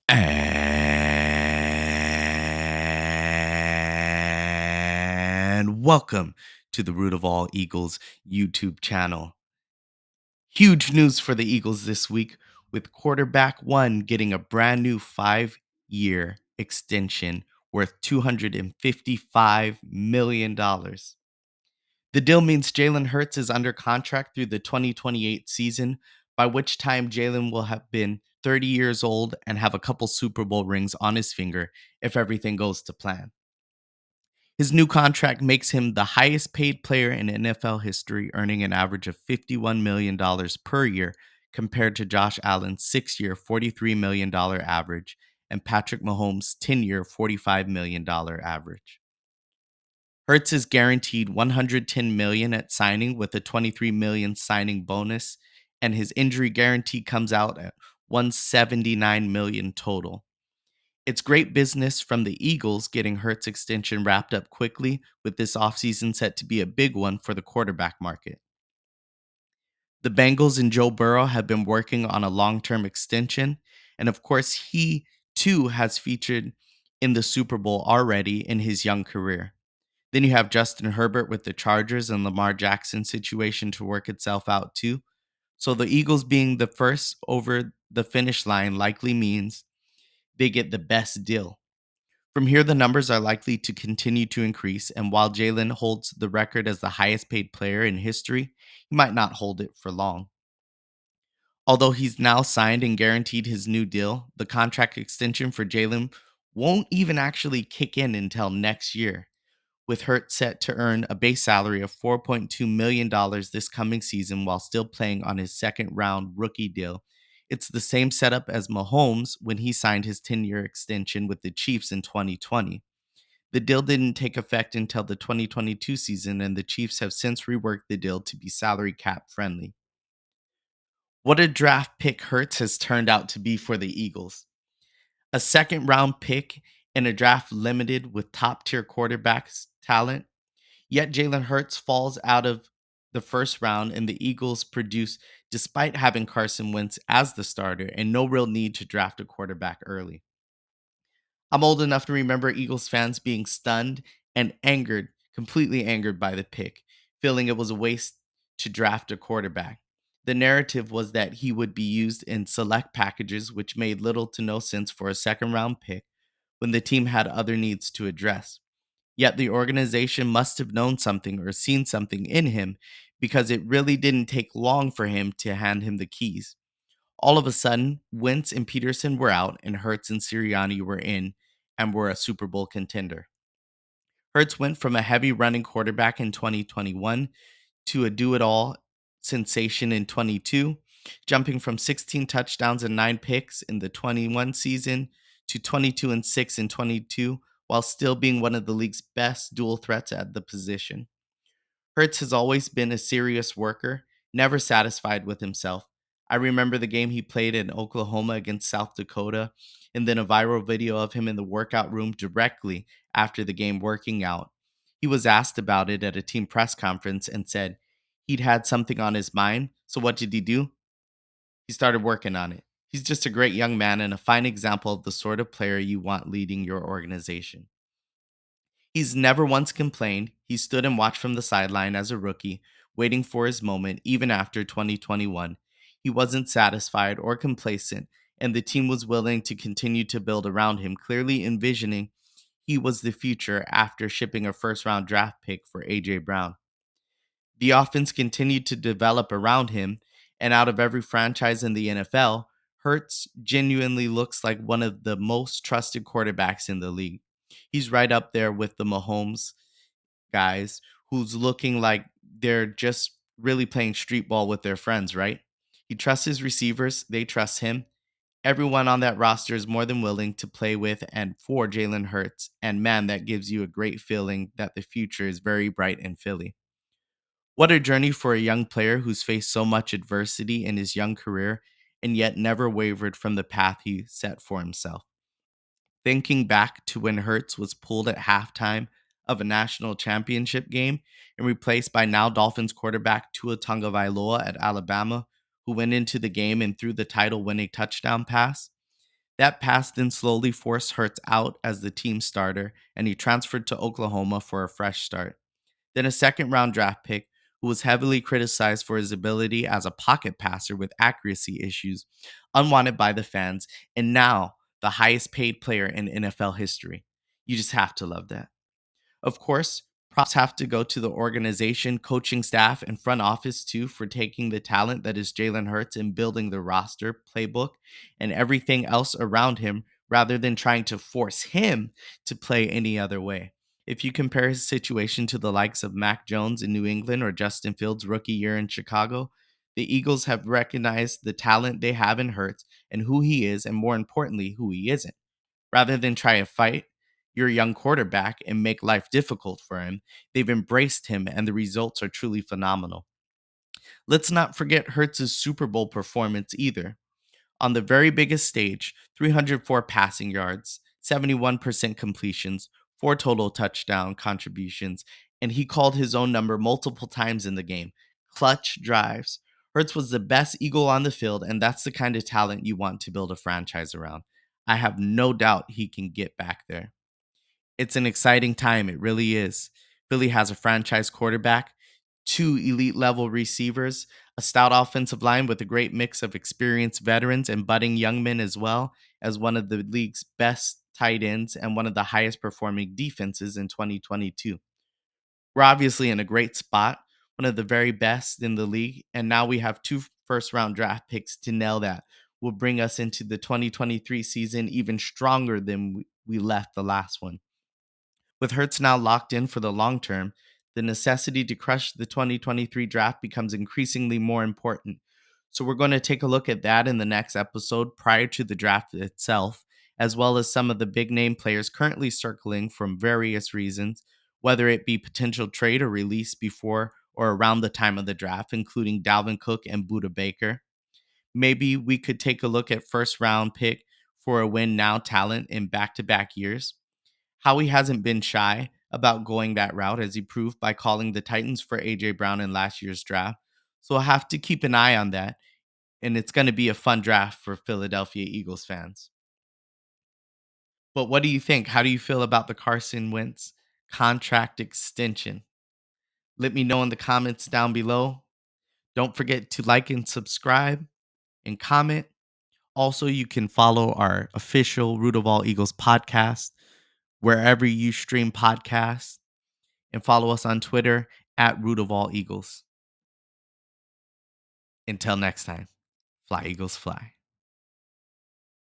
And welcome to the Root of All Eagles YouTube channel. Huge news for the Eagles this week, with quarterback one getting a brand new 5-year extension worth $255 million. The deal means Jalen Hurts is under contract through the 2028 season, by which time Jalen will have been 30 years old and have a couple Super Bowl rings on his finger if everything goes to plan. His new contract makes him the highest paid player in NFL history, earning an average of $51 million per year compared to Josh Allen's 6-year, $43 million average and Patrick Mahomes' 10-year, $45 million average. Hurts is guaranteed $110 million at signing with a $23 million signing bonus, and his injury guarantee comes out at $179 million total. It's great business from the Eagles getting Hurts' extension wrapped up quickly, with this offseason set to be a big one for the quarterback market. The Bengals and Joe Burrow have been working on a long-term extension, and of course, he too has featured in the Super Bowl already in his young career. Then you have Justin Herbert with the Chargers and Lamar Jackson situation to work itself out too. So the Eagles being the first over the finish line likely means they get the best deal. From here, the numbers are likely to continue to increase, and while Jalen holds the record as the highest paid player in history, he might not hold it for long. Although he's now signed and guaranteed his new deal, the contract extension for Jalen won't even actually kick in until next year, with Hurt set to earn a base salary of $4.2 million this coming season while still playing on his second round rookie deal. It's the same setup as Mahomes when he signed his 10-year extension with the Chiefs in 2020. The deal didn't take effect until the 2022 season, and the Chiefs have since reworked the deal to be salary cap friendly. What a draft pick Hurts has turned out to be for the Eagles. A second round pick in a draft limited with top tier quarterbacks talent. Yet Jalen Hurts falls out of the first round, and the Eagles produce despite having Carson Wentz as the starter and no real need to draft a quarterback early. I'm old enough to remember Eagles fans being stunned and angered, completely angered by the pick, feeling it was a waste to draft a quarterback. The narrative was that he would be used in select packages, which made little to no sense for a second round pick when the team had other needs to address. Yet the organization must have known something or seen something in him, because it really didn't take long for him to hand him the keys. All of a sudden, Wentz and Peterson were out, and Hurts and Sirianni were in and were a Super Bowl contender. Hurts went from a heavy running quarterback in 2021 to a do it all sensation in 22, jumping from 16 touchdowns and 9 picks in the 21 season to 22 and 6 in 22, while still being one of the league's best dual threats at the position. Hurts has always been a serious worker, never satisfied with himself. I remember the game he played in Oklahoma against South Dakota, and then a viral video of him in the workout room directly after the game working out. He was asked about it at a team press conference and said he'd had something on his mind. So what did he do? He started working on it. He's just a great young man and a fine example of the sort of player you want leading your organization. He's never once complained. He stood and watched from the sideline as a rookie, waiting for his moment even after 2021. He wasn't satisfied or complacent, and the team was willing to continue to build around him, clearly envisioning he was the future after shipping a first round draft pick for A.J. Brown. The offense continued to develop around him, and out of every franchise in the NFL, Hurts genuinely looks like one of the most trusted quarterbacks in the league. He's right up there with the Mahomes guys, who's looking like they're just really playing street ball with their friends, right? He trusts his receivers, they trust him. Everyone on that roster is more than willing to play with and for Jalen Hurts, and man, that gives you a great feeling that the future is very bright in Philly. What a journey for a young player who's faced so much adversity in his young career and yet never wavered from the path he set for himself. Thinking back to when Hurts was pulled at halftime of a national championship game and replaced by now Dolphins quarterback Tua Tagovailoa at Alabama, who went into the game and threw the title-winning touchdown pass, That pass then slowly forced Hurts out as the team starter, and he transferred to Oklahoma for a fresh start. Then a second round draft pick who was heavily criticized for his ability as a pocket passer with accuracy issues, unwanted by the fans, and now the highest paid player in NFL history. You just have to love that. Of course, props have to go to the organization, coaching staff, and front office too for taking the talent that is Jalen Hurts and building the roster, playbook, and everything else around him rather than trying to force him to play any other way. If you compare his situation to the likes of Mac Jones in New England or Justin Fields' rookie year in Chicago, the Eagles have recognized the talent they have in Hurts and who he is, and more importantly, who he isn't. Rather than try and fight your young quarterback and make life difficult for him, they've embraced him and the results are truly phenomenal. Let's not forget Hurts' Super Bowl performance either. On the very biggest stage, 304 passing yards, 71% completions, 4 total touchdown contributions, and he called his own number multiple times in the game. Clutch drives. Hurts was the best Eagle on the field, and that's the kind of talent you want to build a franchise around. I have no doubt he can get back there. It's an exciting time. It really is. Philly has a franchise quarterback, two elite level receivers, a stout offensive line with a great mix of experienced veterans and budding young men, as well as one of the league's best tight ends and one of the highest performing defenses in 2022. We're obviously in a great spot, one of the very best in the league, and now we have two first round draft picks to nail that. Will bring us into the 2023 season even stronger than we left the last one. With Hertz now locked in for the long term, the necessity to crush the 2023 draft becomes increasingly more important. So, we're going to take a look at that in the next episode prior to the draft itself, as well as some of the big name players currently circling from various reasons, whether it be potential trade or release before or around the time of the draft, including Dalvin Cook and Buda Baker. Maybe we could take a look at first round pick for a win now talent in back to back years. Howie hasn't been shy about going that route, as he proved by calling the Titans for A.J. Brown in last year's draft. So I'll have to keep an eye on that, and it's going to be a fun draft for Philadelphia Eagles fans. But what do you think? How do you feel about the Carson Wentz contract extension? Let me know in the comments down below. Don't forget to like and subscribe and comment. Also, you can follow our official Root of All Eagles podcast wherever you stream podcasts, and follow us on Twitter at Root of All Eagles. Until next time, fly Eagles fly.